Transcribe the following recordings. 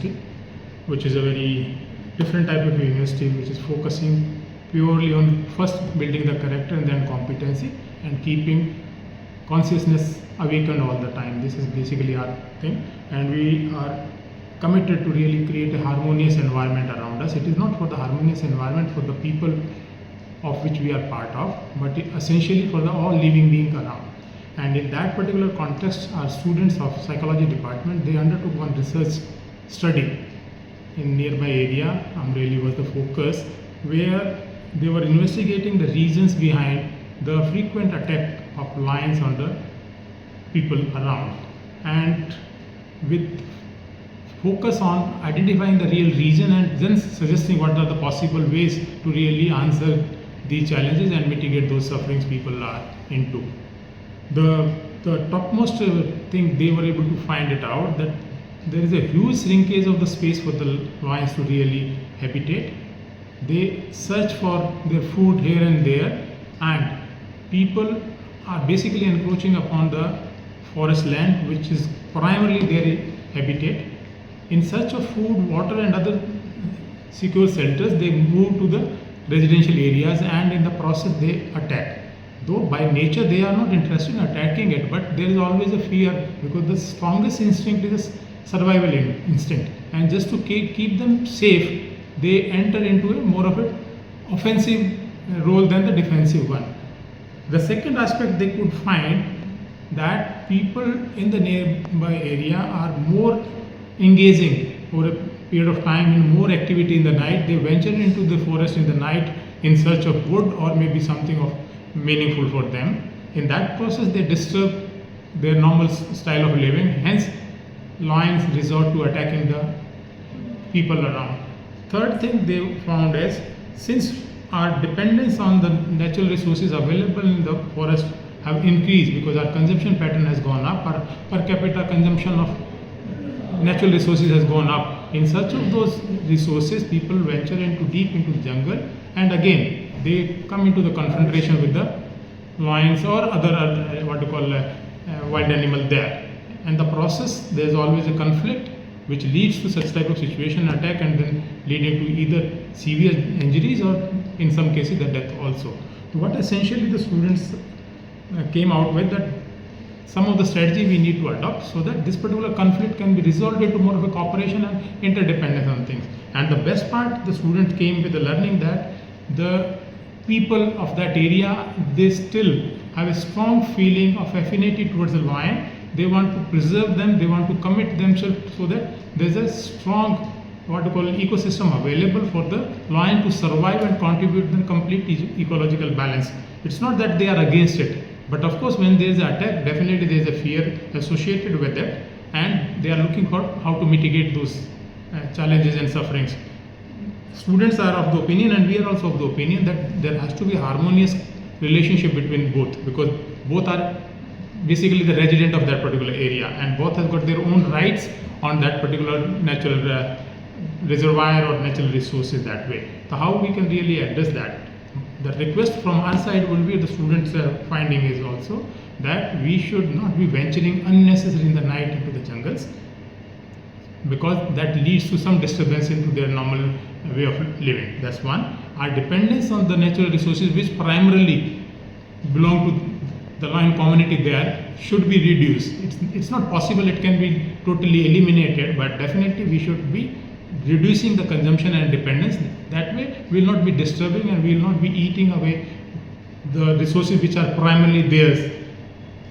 University, which is a very different type of university, which is focusing purely on first building the character and then competency and keeping consciousness awakened all the time. This is basically our thing, and we are committed to really create a harmonious environment around us. It is not for the harmonious environment for the people of which we are part of, but essentially for the all living being around. And in that particular context, our students of psychology department, they undertook one research study in nearby area. Amreli was the focus, where they were investigating the reasons behind the frequent attack of lions on the people around, and with focus on identifying the real reason and then suggesting what are the possible ways to really answer these challenges and mitigate those sufferings people are into. The topmost thing they were able to find it out that there is a huge shrinkage of the space for the lions to really habitate. They search for their food here and there, and people are basically encroaching upon the forest land, which is primarily their habitat. In search of food, water and other secure shelters, they move to the residential areas, and in the process they attack. Though by nature they are not interested in attacking it, but there is always a fear, because the strongest instinct is a survival instinct, and just to keep them safe, they enter into a more of an offensive role than the defensive one. The second aspect they could find that people in the nearby area are more engaging for a period of time in more activity in the night. They venture into the forest in the night in search of wood or maybe something of meaningful for them. In that process, they disturb their normal style of living. Hence, lions resort to attacking the people around. Third thing they found is, since our dependence on the natural resources available in the forest have increased because our consumption pattern has gone up, our per capita consumption of natural resources has gone up. In search of those resources, people venture deep into the jungle, and again they come into the confrontation with the lions or other wild animal there. And the process, there is always a conflict which leads to such type of situation, attack, and then leading to either severe injuries or in some cases the death also. What essentially the students came out with, that some of the strategy we need to adopt so that this particular conflict can be resolved into more of a cooperation and interdependence on things. And the best part, the student came with the learning that the people of that area, they still have a strong feeling of affinity towards the lion. They want to preserve them, they want to commit themselves so that there's a strong ecosystem available for the lion to survive and contribute to the complete ecological balance. It's not that they are against it, but of course when there is an attack, definitely there is a fear associated with it, and they are looking for how to mitigate those challenges and sufferings. Students are of the opinion, and we are also of the opinion, that there has to be a harmonious relationship between both, because both are basically the resident of that particular area, and both have got their own rights on that particular natural reservoir or natural resources that way. So how we can really address that? The request from our side will be, the students' finding is also that we should not be venturing unnecessarily in the night into the jungles, because that leads to some disturbance into their normal way of living. That's one. Our dependence on the natural resources, which primarily belong to the lion community there, should be reduced. It's not possible it can be totally eliminated, but definitely we should be reducing the consumption and dependence. That way we will not be disturbing and we will not be eating away the resources which are primarily theirs.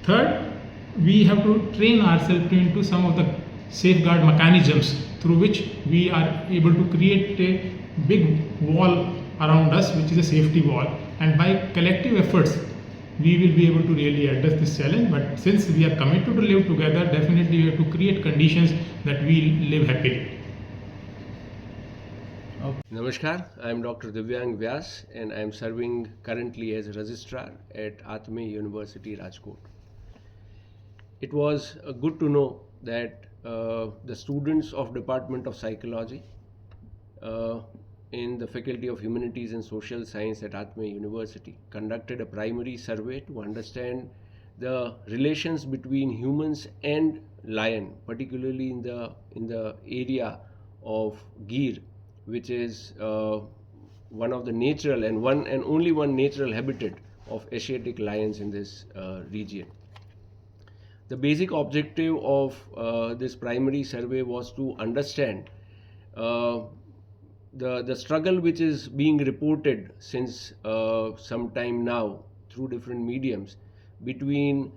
Third, we have to train ourselves into some of the safeguard mechanisms through which we are able to create a big wall around us, which is a safety wall, and by collective efforts we will be able to really address this challenge. But since we are committed to live together, definitely we have to create conditions that we live happily. Namaskar, I am Dr. Divyang Vyas, and I am serving currently as a registrar at Atme University, Rajkot. It was good to know that the students of Department of Psychology in the Faculty of Humanities and Social Science at Atme University conducted a primary survey to understand the relations between humans and lion, particularly in the area of Gir, which is one of the natural and only one natural habitat of Asiatic lions in this region. The basic objective of this primary survey was to understand the struggle which is being reported since some time now through different mediums between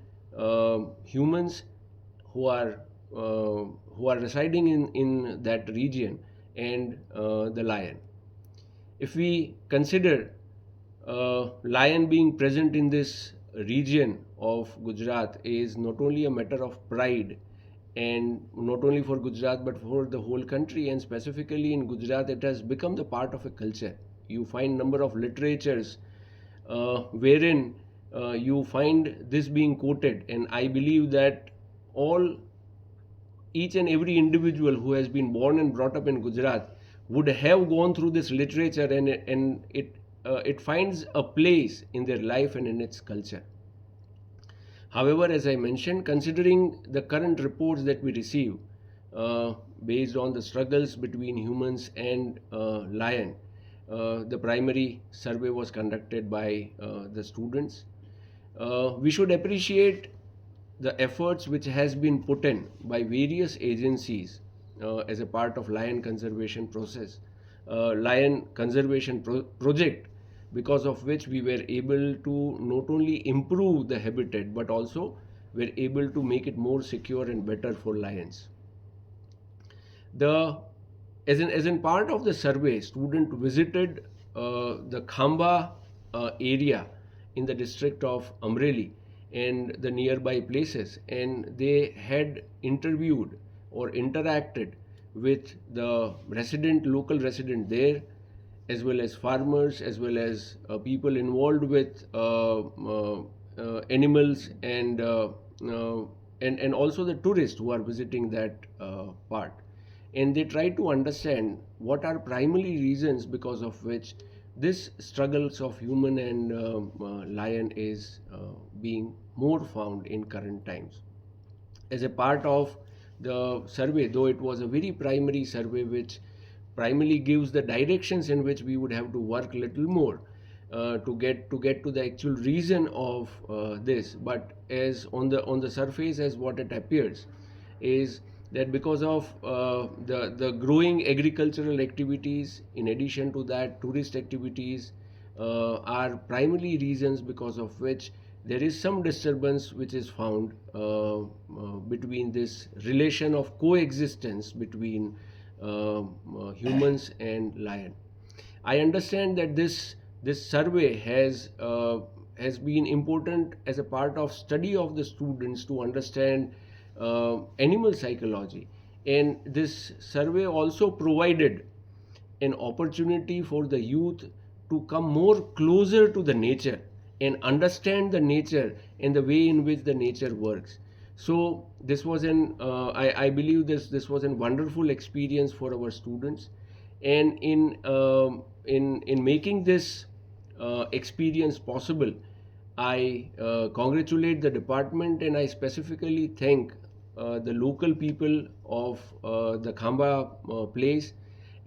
humans who are residing in that region and the lion. If we consider lion being present in this region of Gujarat is not only a matter of pride, and not only for Gujarat but for the whole country, and specifically in Gujarat it has become the part of a culture. You find number of literatures wherein you find this being quoted, and I believe that each and every individual who has been born and brought up in Gujarat would have gone through this literature, and it finds a place in their life and in its culture. However, as I mentioned, considering the current reports that we receive based on the struggles between humans and lion, the primary survey was conducted by the students. We should appreciate the efforts which has been put in by various agencies as a part of lion conservation process, lion conservation project, because of which we were able to not only improve the habitat but also were able to make it more secure and better for lions. As in part of the survey, student visited the Khamba area in the district of Amreli and the nearby places, and they had interviewed or interacted with the local resident there, as well as farmers, as well as people involved with animals, and also the tourists who are visiting that part. And they try to understand what are primary reasons because of which this struggles of human and lion is being more found in current times. As a part of the survey, though it was a very primary survey which primarily gives the directions in which we would have to work a little more to get to the actual reason of this, but as on the surface, as what it appears is that because of the growing agricultural activities, in addition to that tourist activities are primary reasons because of which there is some disturbance which is found between this relation of coexistence between humans and lion. I understand that this survey has been important as a part of study of the students to understand animal psychology, and this survey also provided an opportunity for the youth to come more closer to the nature and understand the nature and the way in which the nature works. So this was I believe this was a wonderful experience for our students, and in making this experience possible, I congratulate the department, and I specifically thank the local people of the Khamba place,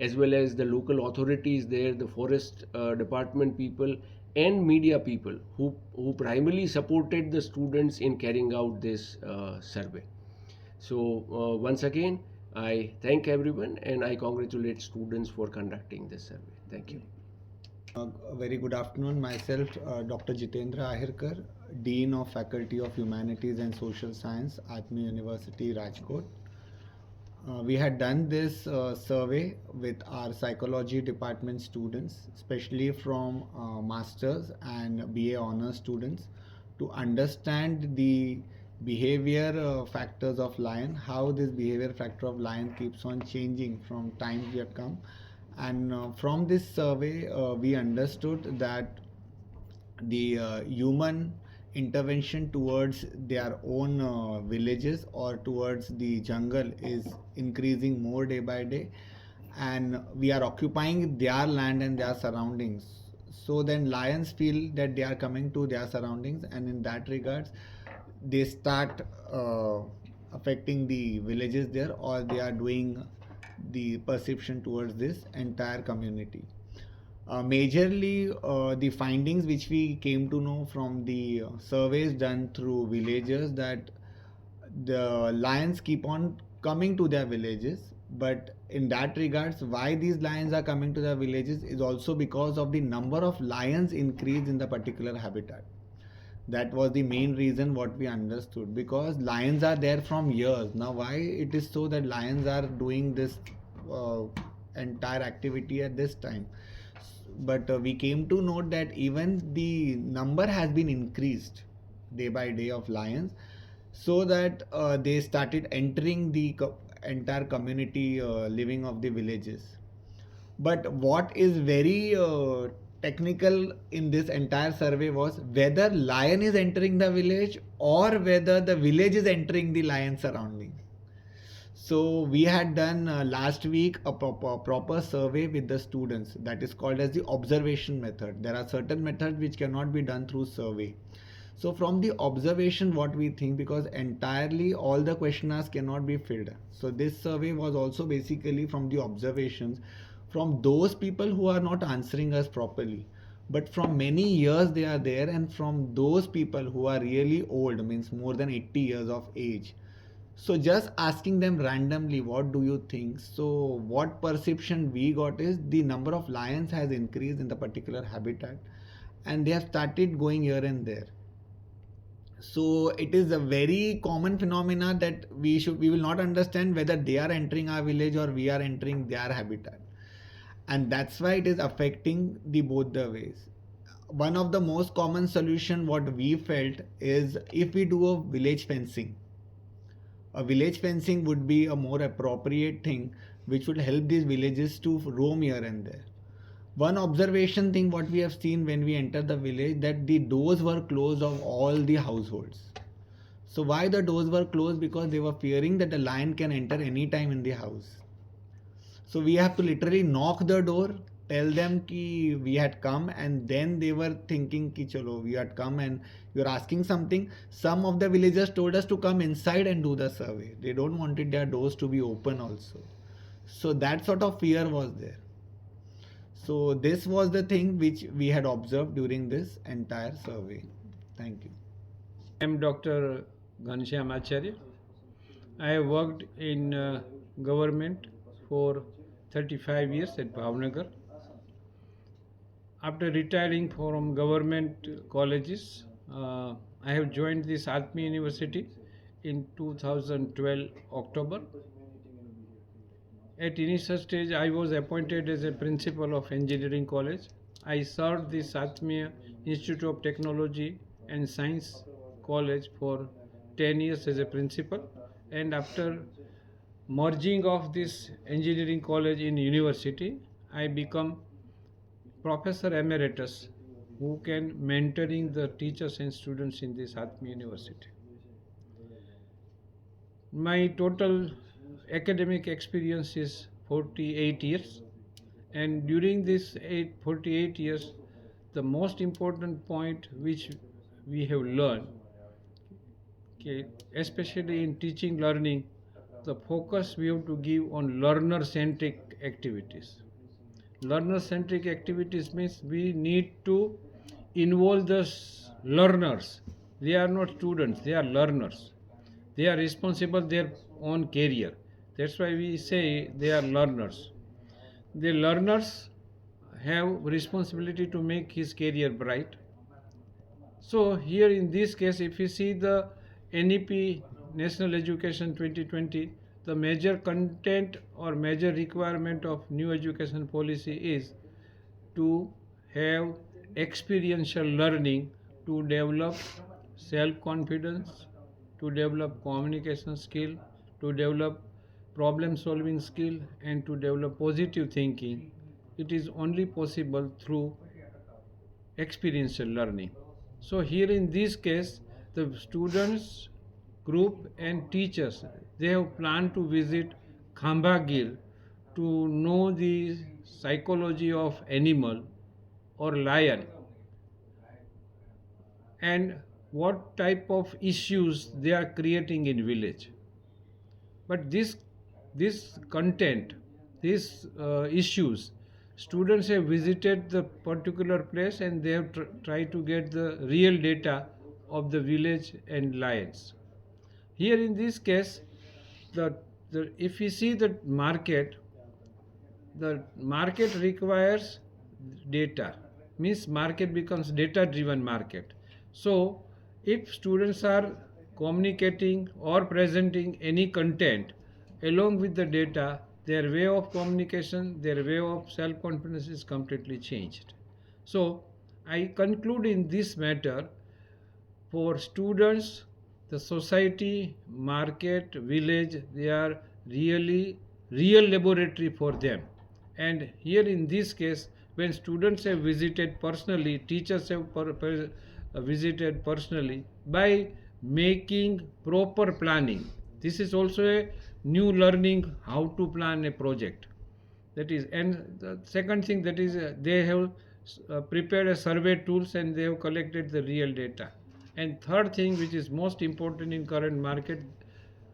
as well as the local authorities there, the forest department people and media people who primarily supported the students in carrying out this survey. So once again, I thank everyone and I congratulate students for conducting this survey. Thank you. A very good afternoon. Myself, Dr. Jitendra Ahirkar, Dean of Faculty of Humanities and Social Science, Atmi University, Rajkot. We had done this survey with our psychology department students, especially from masters and BA honors students, to understand the behavior factors of lion, how this behavior factor of lion keeps on changing from times we have come. And from this survey, we understood that the human intervention towards their own villages or towards the jungle is increasing more day by day, and we are occupying their land and their surroundings. So then lions feel that they are coming to their surroundings, and in that regards they start affecting the villages there, or they are doing the perception towards this entire community. Majorly, the findings which we came to know from the surveys done through villagers, that the lions keep on coming to their villages, but in that regards, why these lions are coming to their villages is also because of the number of lions increase in the particular habitat. That was the main reason what we understood, because lions are there from years now. Why it is so that lions are doing this entire activity at this time? But we came to note that even the number has been increased day by day of lions, so that they started entering the entire community living of the villages. But what is very technical in this entire survey was whether lion is entering the village or whether the village is entering the lion surrounding. So we had done last week a proper survey with the students, that is called as the observation method. There are certain methods which cannot be done through survey. So from the observation, what we think, because entirely all the questionnaires cannot be filled. So this survey was also basically from the observations from those people who are not answering us properly. But from many years they are there, and from those people who are really old, means more than 80 years of age. So just asking them randomly, what do you think? So what perception we got is the number of lions has increased in the particular habitat, and they have started going here and there. So it is a very common phenomena that we will not understand whether they are entering our village or we are entering their habitat, and that's why it is affecting the both the ways. One of the most common solution what we felt is if we do a village fencing. A village fencing would be a more appropriate thing which would help these villages to roam here and there. One observation thing what we have seen when we enter the village, that the doors were closed of all the households. So why the doors were closed? Because they were fearing that the lion can enter any time in the house. So we have to literally knock the door, tell them ki we had come, and then they were thinking ki chalo we had come and you're asking something. Some of the villagers told us to come inside and do the survey. They don't wanted their doors to be open also. So that sort of fear was there. So this was the thing which we had observed during this entire survey. Thank you. I am Dr. Ghanshyam Acharya. I have worked in government for 35 years at Bhavnagar. After retiring from government colleges, I have joined this Atmi University in 2012 October. At initial stage, I was appointed as a principal of engineering college. I served this Atmi Institute of Technology and Science College for 10 years as a principal, and after merging of this engineering college in university, I become Professor Emeritus who can mentoring the teachers and students in this Atmi University. My total academic experience is 48 years, and during this 48 years, the most important point which we have learned, especially in teaching learning, the focus we have to give on learner-centric activities. Learner-centric activities means we need to involve the learners. They are not students, they are learners. They are responsible their own career. That's why we say they are learners. The learners have responsibility to make his career bright. So here in this case, if you see the NEP National Education 2020, the major content or major requirement of new education policy is to have experiential learning to develop self-confidence, to develop communication skill, to develop problem-solving skill, and to develop positive thinking. It is only possible through experiential learning. So here in this case, the students group and teachers, they have planned to visit Khambagir to know the psychology of animal or lion and what type of issues they are creating in village. But this content these issues, students have visited the particular place and they have tried to get the real data of the village and lions. Here in this case, if we see the market requires data, means market becomes data driven market. So if students are communicating or presenting any content along with the data, their way of communication, their way of self confidence is completely changed. So I conclude in this matter, for students, the society, market, village, they are really real laboratory for them. And here in this case, when students have visited personally, teachers have visited personally, by making proper planning. This is also a new learning how to plan a project. That is, and the second thing, that is, they have prepared a survey tools and they have collected the real data. And third thing, which is most important in current market,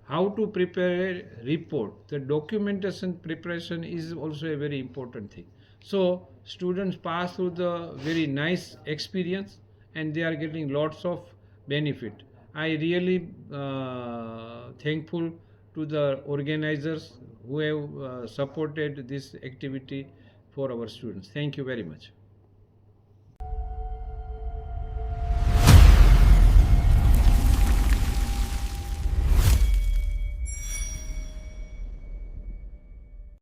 how to prepare a report. The documentation preparation is also a very important thing. So students pass through the very nice experience and they are getting lots of benefit. I really thankful to the organizers who have supported this activity for our students. Thank you very much.